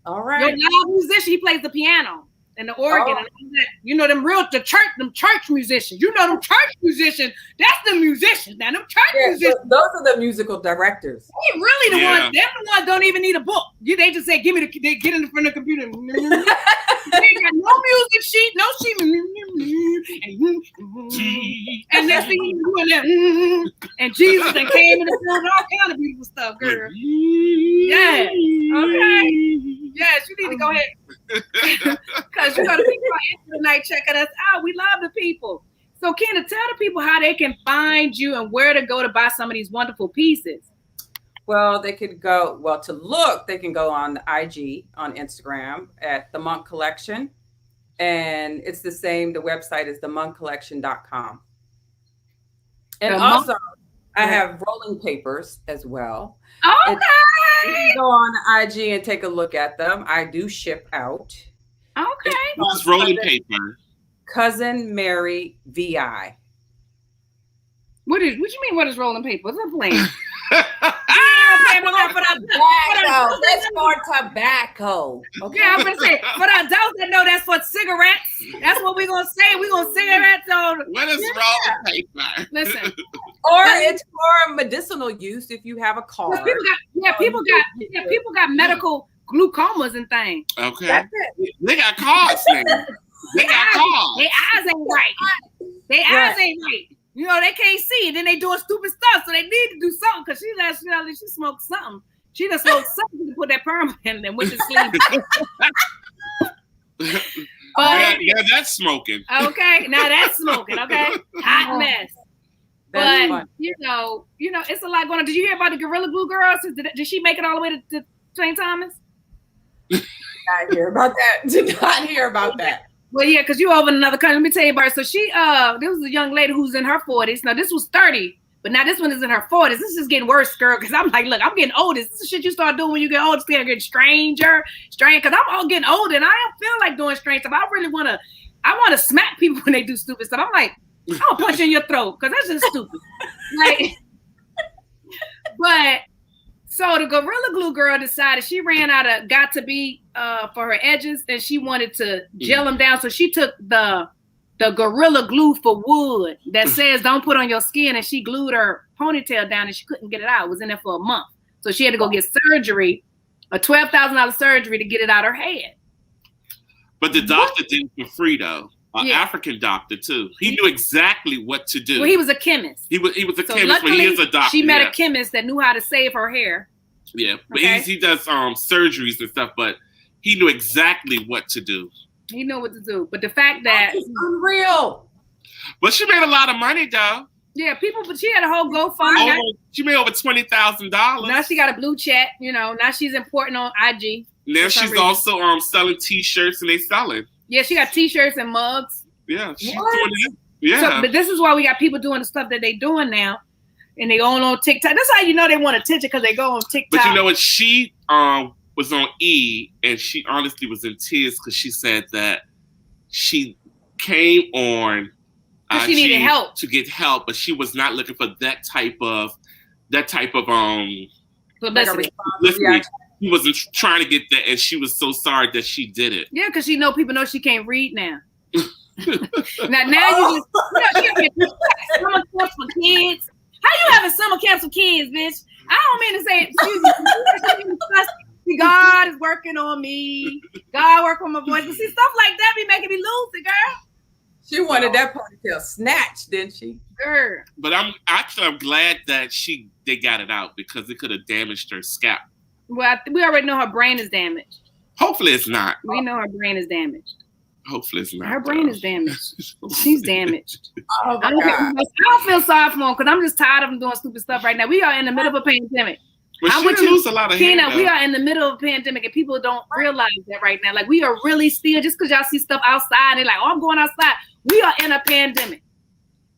All right. Your live musician, he plays the piano and the organ and all that. You know them church musicians. You know them church musicians. That's the musicians. Now them church musicians. Those are the musical directors. They really the ones. They're the ones don't even need a book. They just say, "Give me they get in front of the computer." They ain't got no music sheet, no sheet. And next thing you doing that, and Jesus and came in the film, all kind of beautiful stuff, girl. Yes. Okay. Yes, you need to go ahead. Because you know the people are tonight checking us out. We love the people. So Kena, tell the people how they can find you and where to go to buy some of these wonderful pieces. Well, they can go, they can go on IG, on Instagram at the Munk Collection. And it's the same, the website is themunkcollection.com. And also, I have rolling papers as well. Okay. You can go on IG and take a look at them. I do ship out. Okay. What's rolling paper? Cousin Mary VI. What you mean? What is rolling paper? What's that playing? That's for tobacco. Okay, I'm gonna say for the adults that know that's for cigarettes. That's what we're gonna say. We're gonna cigarettes on. What is rolling paper? Listen, or it's for medicinal use if you have a car. People got medical glaucomas and things. Okay, that's it. They got cars now. They got cars. Their eyes ain't right. Their eyes ain't right. You know, they can't see, and then they doing stupid stuff, so they need to do something, because she smoked something. She done smoked something to put that perm in and went to sleep. Yeah, that's smoking. Okay, now that's smoking, okay? Hot mess. But, you know, it's a lot going on. Did you hear about the Gorilla Glue girls? Did she make it all the way to St. Thomas? Not hear about that. Did not hear about that. Well, yeah, because you over in another country. Let me tell you about it. So there was a young lady who's in her 40s. Now, this was 30 But now this one is in her 40s. This is getting worse, girl. Because I'm like, look, I'm getting older. This is shit you start doing when you get older. It's getting strange. Because I'm all getting older and I don't feel like doing strange stuff. I want to smack people when they do stupid stuff. I'm like, I'll punch you in your throat because that's just stupid. Like, but so the Gorilla Glue girl decided she ran out of got to be for her edges and she wanted to gel them down. So she took the Gorilla Glue for wood that says don't put on your skin, and she glued her ponytail down and she couldn't get it out. It was in there for a month. So she had to go get surgery, a $12,000 surgery to get it out her head. But the doctor did it for free though. An African doctor too. He knew exactly what to do. Well, he was a chemist. He was a chemist, but he is a doctor. She met a chemist that knew how to save her hair. Yeah, but he does surgeries and stuff, but he knew exactly what to do. He knew what to do. But the fact that it's unreal. But she made a lot of money though. Yeah, but she had a whole GoFundMe. She made over $20,000. Now she got a blue check, now she's important on IG. Now she's also selling t-shirts and they selling. Yeah, she got t-shirts and mugs. Yeah, she's doing it. Yeah. So, but this is why we got people doing the stuff that they doing now. And they going on TikTok. That's how you know they want attention, because they go on TikTok. But you know what? She was on E, and she honestly was in tears because she said that she came on she needed help to get help, but she was not looking for that type of publicity. She wasn't trying to get that, and she was so sorry that she did it. Yeah, because people know she can't read now. now you just summer camps for kids. How you having summer camps for kids, bitch? I don't mean to say it. See, God is working on me. God work on my voice. But see, stuff like that be making me lose it, girl. She wanted that ponytail snatched, didn't she? Girl. But I'm glad that they got it out, because it could have damaged her scalp. Well, we already know her brain is damaged. Hopefully it's not. We know her brain is damaged. Hopefully it's not. Her brain is damaged. She's damaged. Oh my God. God. I don't feel sorry for them, because I'm just tired of them doing stupid stuff right now. We are in the middle of a pandemic. But she didn't lose a lot of hair, we are in the middle of a pandemic, and people don't realize that right now. Like, we are really still, just because y'all see stuff outside, they're like, oh, I'm going outside. We are in a pandemic.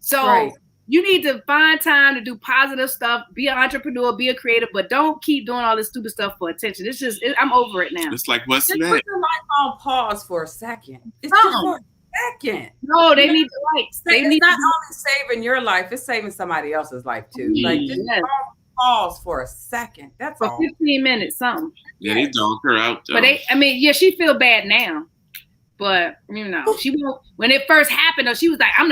So you need to find time to do positive stuff, be an entrepreneur, be a creative, but don't keep doing all this stupid stuff for attention. It's just, I'm over it now. It's like, what's just next? put your life on pause for a second. It's just for a second. No, they need to It's not only saving your life, it's saving somebody else's life too. Like, just pause for a second. That's for all. 15 minutes, something. Yeah, they dogged her out though. But she feel bad now. But she won't. When it first happened, though, she was like, I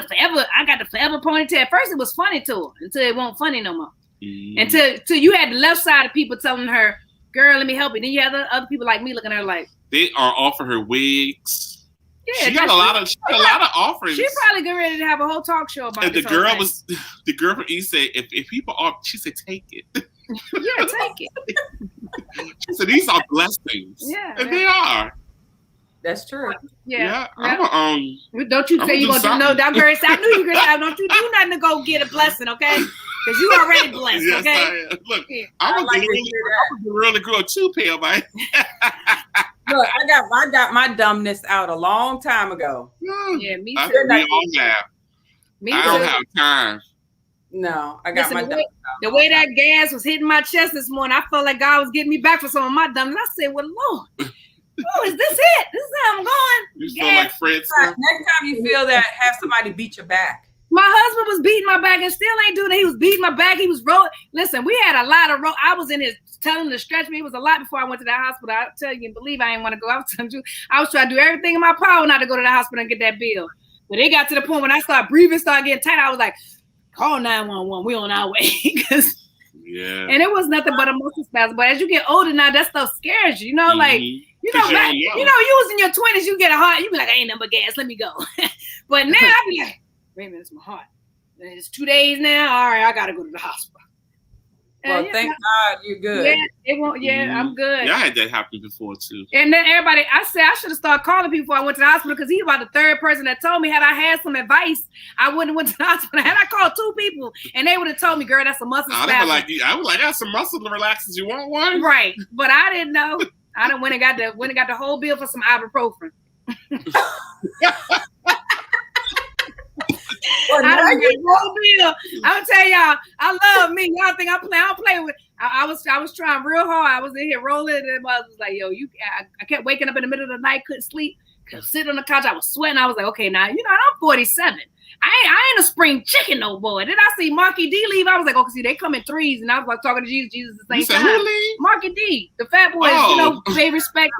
got the forever ponytail. At first, it was funny to her until it wasn't funny no more. Until you had the left side of people telling her, "Girl, let me help you." Then you had the other people like me looking at her like, they are offering her wigs. Yeah, she got a lot of offerings. She probably get ready to have a whole talk show about it. And the girl from East said, if people are, she said, take it. Yeah, take it. She said, these are blessings. Yeah, and they are. That's true. Yeah. Don't you say you're going to do no? I'm very sad. I knew you were going to. Don't you do nothing to go get a blessing, okay? Because you already blessed, yes, okay? I am. Look, I'm going to really grow a toupee on my Look, I got my dumbness out a long time ago. Yeah, me too. We all have. I don't have time. No, I got my dumbness out. The way that gas was hitting my chest this morning, I felt like God was getting me back for some of my dumbness. I said, well, Lord. Oh, is this it? This is how I'm going. You feel like Fred. Next time you feel that, have somebody beat your back. My husband was beating my back and still ain't doing it. He was beating my back. He was rolling. Listen, we had a lot of roll. I was in his telling him to stretch me. It was a lot before I went to that hospital. I tell you, believe I didn't want to go. I was trying to do everything in my power not to go to the hospital and get that bill. But it got to the point when I started breathing, started getting tight. I was like, call 911. We on our way. Yeah. And it was nothing but a muscle spasm. But as you get older now, that stuff scares you. You know, like, you was in your 20s, you get a heart, you be like, I ain't nothing but gas, let me go. But now I be like, wait a minute, it's my heart. It's 2 days now. All right, I gotta go to the hospital. Well, thank God you're good. Yeah, it won't. Yeah, I'm good. Yeah, I had that happen before too. And then everybody, I said I should have started calling people before I went to the hospital, because he's about the third person that told me. Had I had some advice, I wouldn't have went to the hospital. Had I called 2 people and they would have told me, girl, that's a muscle spasm. I was like, I got some muscle relaxers. You want one? Right, but I didn't know. I done went and got the whole bill for some ibuprofen. Well, I got a whole bill. I'm gonna tell y'all, I love me. Y'all think I don't play with. I was trying real hard. I was in here rolling, and I was like, yo, I kept waking up in the middle of the night, couldn't sleep, could sit on the couch. I was sweating. I was like, okay, now I'm 47. I ain't a spring chicken no more. Then I see Marky D leave. I was like, see, they come in threes, and I was like talking to Jesus at the same time. Who leave? Marky D, the fat boys, pay respect,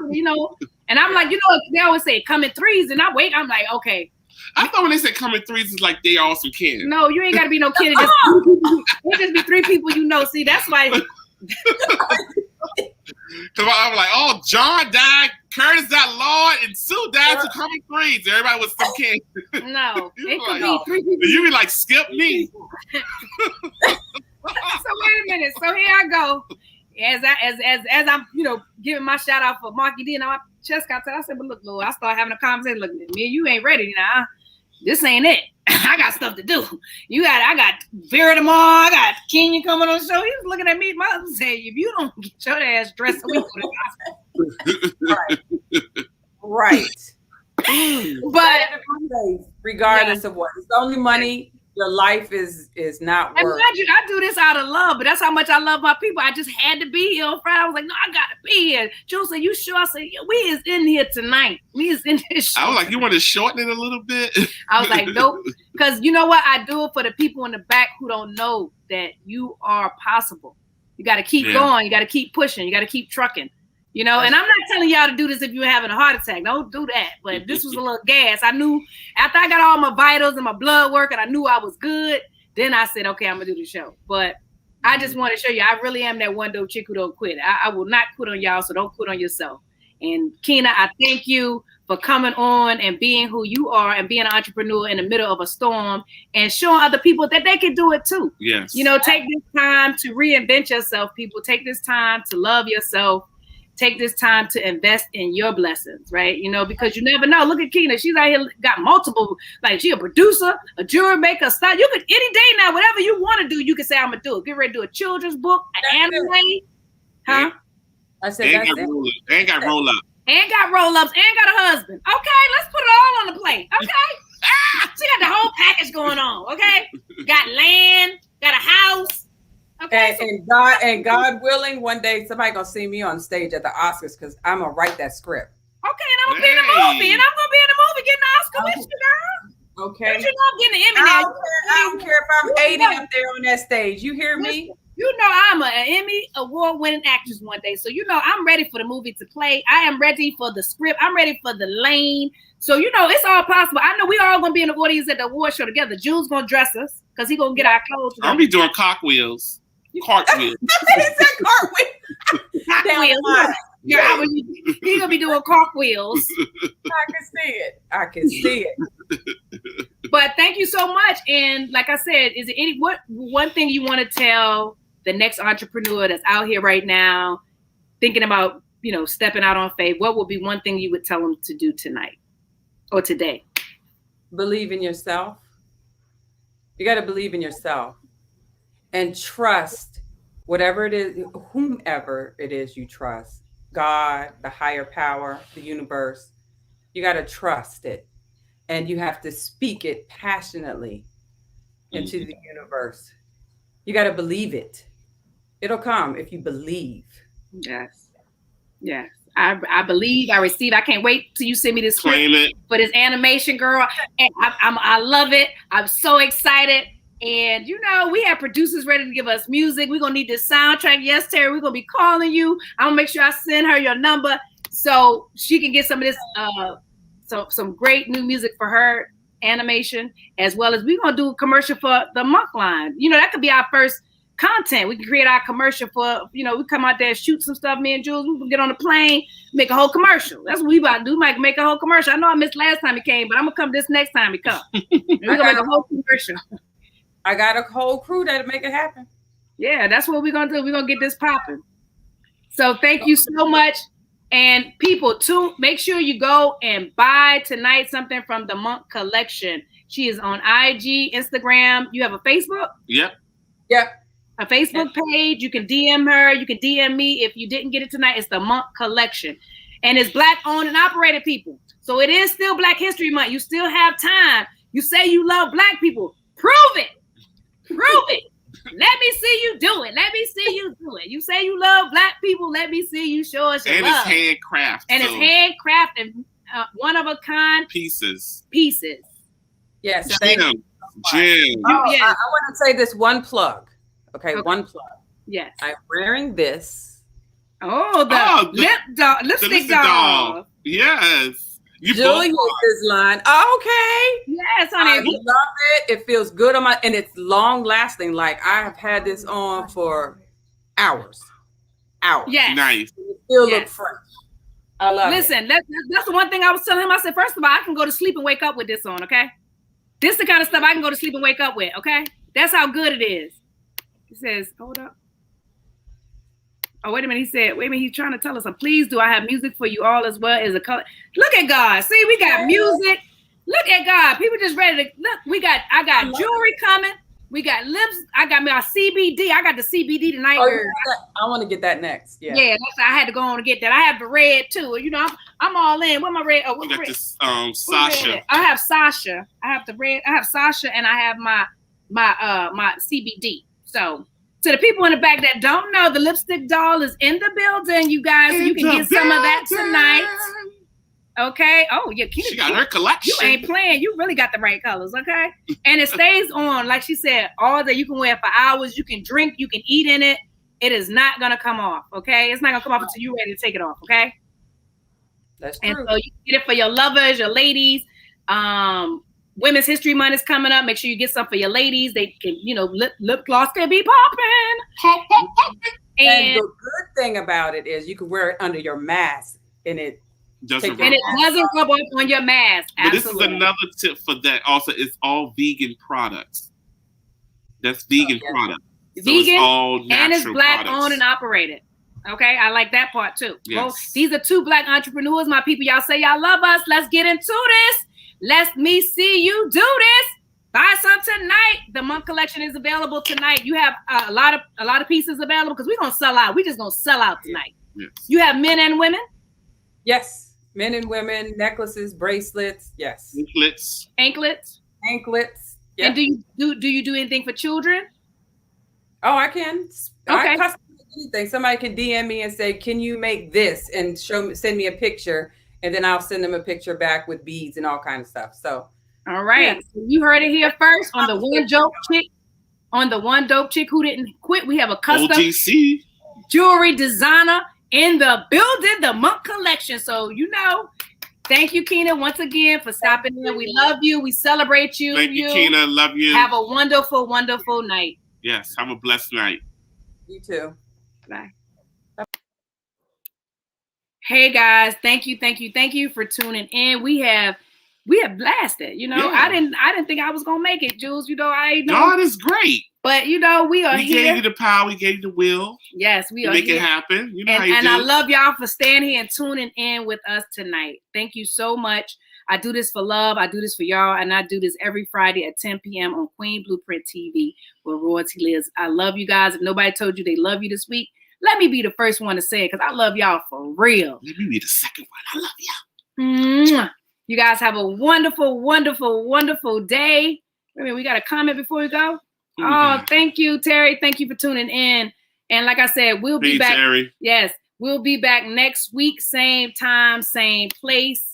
And I'm like, they always say come in threes, and I'm like, okay. I thought when they said come in threes, it's like they all some kids. No, you ain't got to be no kid. It just be 3 people See, that's why. Because I'm like, John died, Curtis died, Lord, and Sue died to come in threes. Everybody was some kids. No, it could be 3 people. You be like, skip me. So wait a minute. So here I go. As I'm, giving my shout out for Marky D, and my chest got tight. I said, but look, Lord, I started having a conversation. Look, me and you ain't ready now. This ain't it. I got stuff to do. I got Vera tomorrow. I got Kenyon coming on the show. He was looking at me. My husband said, if you don't get your ass dressed, we go to the Right. But regardless of what, it's only money. Your life is not worth. And mind you, I do this out of love, but that's how much I love my people. I just had to be here on Friday. I was like, no, I gotta be here. Jules said, you sure? I said, yeah, we is in here tonight. We is in this show. I was like, you want to shorten it a little bit? I was like, nope. Because you know what? I do it for the people in the back who don't know that you are possible. You got to keep going. You got to keep pushing. You got to keep trucking. And I'm not telling y'all to do this if you're having a heart attack. Don't do that. But this was a little gas. I knew after I got all my vitals and my blood work and I knew I was good, then I said, okay, I'm going to do the show. But I just want to show you, I really am that one dope chick who don't quit. I will not quit on y'all, so don't quit on yourself. And Keena, I thank you for coming on and being who you are and being an entrepreneur in the middle of a storm and showing other people that they can do it too. Yes. Take this time to reinvent yourself, people. Take this time to love yourself. Take this time to invest in your blessings, right? Because you never know. Look at Keena. She's out here, got multiple, like she a producer, a jewelry maker, style. You could any day now, whatever you want to do, you can say, I'm going to do it. Get ready to do a children's book, an anime. Huh? I said, ain't got roll-up. And got roll-ups, and got a husband. Okay, let's put it all on the plate. Okay? She got the whole package going on. Okay? Got land, got a house. Okay, and God willing, one day somebody gonna see me on stage at the Oscars because I'm gonna write that script. Okay, and I'm gonna be in the movie, and I'm gonna be in the movie getting the Oscar with you, girl. Okay. You know I'm getting the Emmy now. I don't care if I'm 80 up there on that stage. You hear me? I'm an Emmy award-winning actress one day, so I'm ready for the movie to play. I am ready for the script. I'm ready for the lane. So it's all possible. I know we all gonna be in the audience at the award show together. Jules gonna dress us because he gonna get our clothes. I'll be doing cartwheels. Cartwheels. He said cartwheels. He's gonna be doing cartwheels. I can see it. But thank you so much. And like I said, is it what one thing you want to tell the next entrepreneur that's out here right now, thinking about stepping out on faith? What would be one thing you would tell them to do tonight or today? Believe in yourself. You got to believe in yourself. And trust whatever it is, whomever it is you trust, God, the higher power, the universe, you got to trust it. And you have to speak it passionately into the universe. You got to believe it. It'll come if you believe. Yes. Yes. I believe, I receive. I can't wait till you send me this script for this animation, girl. And I love it. I'm so excited. And we have producers ready to give us music. We're gonna need this soundtrack. Yes, Terry, we're gonna be calling you. I'm gonna make sure I send her your number so she can get some of this some great new music for her animation, as well as we're gonna do a commercial for the Munk line. That could be our first content. We can create our commercial for, we come out there, shoot some stuff, me and Jules, we can get on the plane, make a whole commercial. That's what we about to do. We might make a whole commercial. I know I missed last time he came, but I'm gonna come this next time he come. We're gonna make a whole commercial. I got a whole crew that'll make it happen. Yeah, that's what we're going to do. We're going to get this popping. So thank you so much. And people, too, make sure you go and buy tonight something from the Munk collection. She is on IG, Instagram. You have a Facebook? Yep. A Facebook page. You can DM her. You can DM me. If you didn't get it tonight, it's the Munk collection. And it's Black owned and operated, people. So it is still Black History Month. You still have time. You say you love Black people. Prove it. Prove it. Let me see you do it. Let me see you do it. You say you love black people. Let me see you show us your love. And it's handcrafted. And it's handcrafted, one of a kind pieces. Yes. Jim. Oh, yes. I want to say this one plug. Okay, one plug. Yes. I'm wearing this. Oh, the lipstick doll. Yes. Julie used this line. Okay. Yes, honey. I love it. It feels good on and it's long lasting. Like I have had this on for hours. Yes. Nice. It still look fresh. I love it. Listen, that's the one thing I was telling him. I said, first of all, I can go to sleep and wake up with this on, okay? This is the kind of stuff I can go to sleep and wake up with, okay? That's how good it is. He says, hold up. Oh, wait a minute. He said, wait a minute. He's trying to tell us, please do I have music for you all as well as a color. Look at God. See, we got music. Look at God. People just ready to look. I got jewelry coming. We got lips. I got my CBD. I got the CBD tonight. I want to get that next. Yeah. Yeah. I had to go on and get that. I have the red too. You know, I'm all in. What my red? Oh, we got this Sasha. I have Sasha. I have the red. I have Sasha, and I have my CBD. So. To the people in the back that don't know, the lipstick doll is in the building, you guys. So you can get some of that tonight. Okay. Oh, yeah. She got her collection. You ain't playing. You really got the right colors, okay? And it stays on, like she said, all day. You can wear it for hours. You can drink. You can eat in it. It is not going to come off, okay? It's not going to come off until you're ready to take it off, okay? That's true. And so you can get it for your lovers, your ladies. Women's History Month is coming up. Make sure you get some for your ladies. They can, lip gloss can be popping. And the good thing about it is you can wear it under your mask and it doesn't rub off on your mask. But this is another tip for that. Also, it's all vegan products. That's vegan products. So vegan, it's all natural and it's black products. owned and operated. Okay, I like that part too. Yes. Well, these are two black entrepreneurs, my people. Y'all say y'all love us. Let's get into this. Let me see you do this. Buy some tonight. The Munk collection is available tonight. You have a lot of pieces available because we're gonna sell out. We're just gonna sell out tonight. Yes. You have men and women. Yes, men and women, necklaces, bracelets. Yes, anklets. Yep. And do you do anything for children? Oh, I can. Okay. I customize anything. Somebody can DM me and say, "Can you make this?" and send me a picture. And then I'll send them a picture back with beads and all kinds of stuff. So, all right. Yeah. So you heard it here first on the one dope chick who didn't quit. We have a custom OGC jewelry designer in the building, the Munk collection. So thank you, Keena, once again for stopping in. We love you. We celebrate you. Thank you, Keena. Love you. Have a wonderful, wonderful night. Yes. Have a blessed night. You too. Bye. Hey guys, thank you for tuning in. We have blasted. Yeah. I didn't think I was gonna make it, Jules. God is great. But we are here. We gave you the power, we gave you the will. Yes, we are make here. It happen. And I love y'all for staying here and tuning in with us tonight. Thank you so much. I do this for love. I do this for y'all, and I do this every Friday at 10 p.m. on Queen Blueprint TV, where royalty lives. I love you guys. If nobody told you they love you this week, let me be the first one to say it because I love y'all for real. Let me be the second one. I love y'all. You guys have a wonderful, wonderful, wonderful day. We got a comment before we go. Mm-hmm. Oh, thank you, Terry. Thank you for tuning in. And like I said, we'll be back. Terry. Yes, we'll be back next week, same time, same place.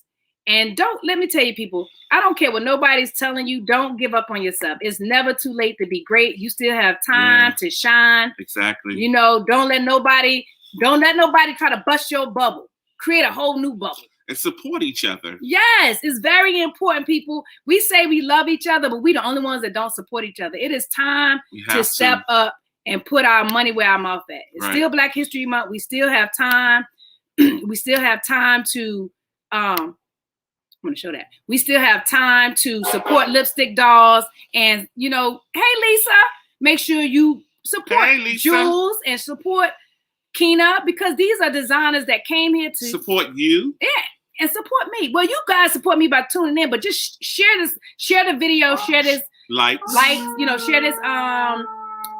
And let me tell you, people, I don't care what nobody's telling you. Don't give up on yourself. It's never too late to be great. You still have time to shine. Exactly. Don't let nobody try to bust your bubble. Create a whole new bubble. And support each other. Yes, it's very important, people. We say we love each other, but we the only ones that don't support each other. It is time to step up and put our money where our mouth at. It's still Black History Month. We still have time. We still have time to I'm going to show that. We still have time to support lipstick dolls. And, hey, Lisa, make sure you support Jules and support Keena, because these are designers that came here to support you. Yeah, and support me. Well, you guys support me by tuning in, but just share the video, share this likes, share this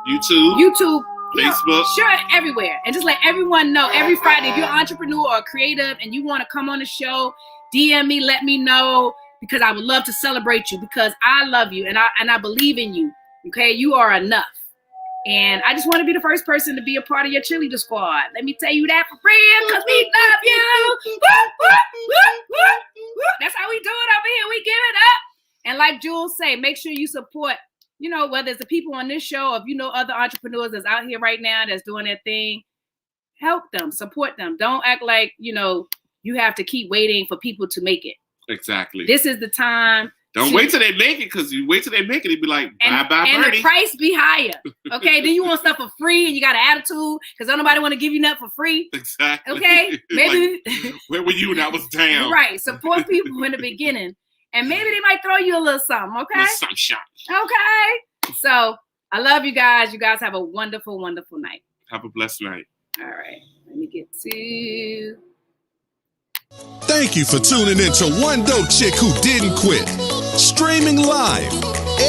YouTube, Facebook, share it everywhere, and just let everyone know every Friday. If you're an entrepreneur or creative and you want to come on the show, DM me, let me know. because I would love to celebrate you because I love you and I believe in you. Okay, you are enough. And I just want to be the first person to be a part of your cheerleader squad. Let me tell you that for free, because we love you. Woo, woo, woo, woo, woo. That's how we do it over here. We give it up. And like Jules say, make sure you support, you know, whether it's the people on this show, or if you know other entrepreneurs that's out here right now that's doing their thing, help them, support them. Don't act like, you know, you have to keep waiting for people to make it. Exactly. This is the time. Don't wait till they make it, because you wait till they make it, it'd be like, bye, and Bernie. The price be higher. Okay, then you want stuff for free and you got an attitude because don't nobody want to give you nothing for free. Exactly. Okay, maybe. Like, where were you when I was down? Right, support people in the beginning. And maybe they might throw you a little something, okay? Some shot. Okay. So I love you guys. You guys have a wonderful, wonderful night. Have a blessed night. All right. Let me get to... Thank you for tuning in to One Dope Chick Who Didn't Quit. Streaming live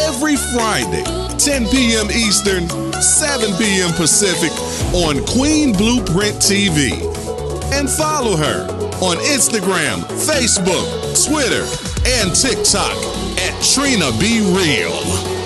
every Friday, 10 p.m. Eastern, 7 p.m. Pacific on Queen Blueprint TV. And follow her on Instagram, Facebook, Twitter, and TikTok at Trena Be Real.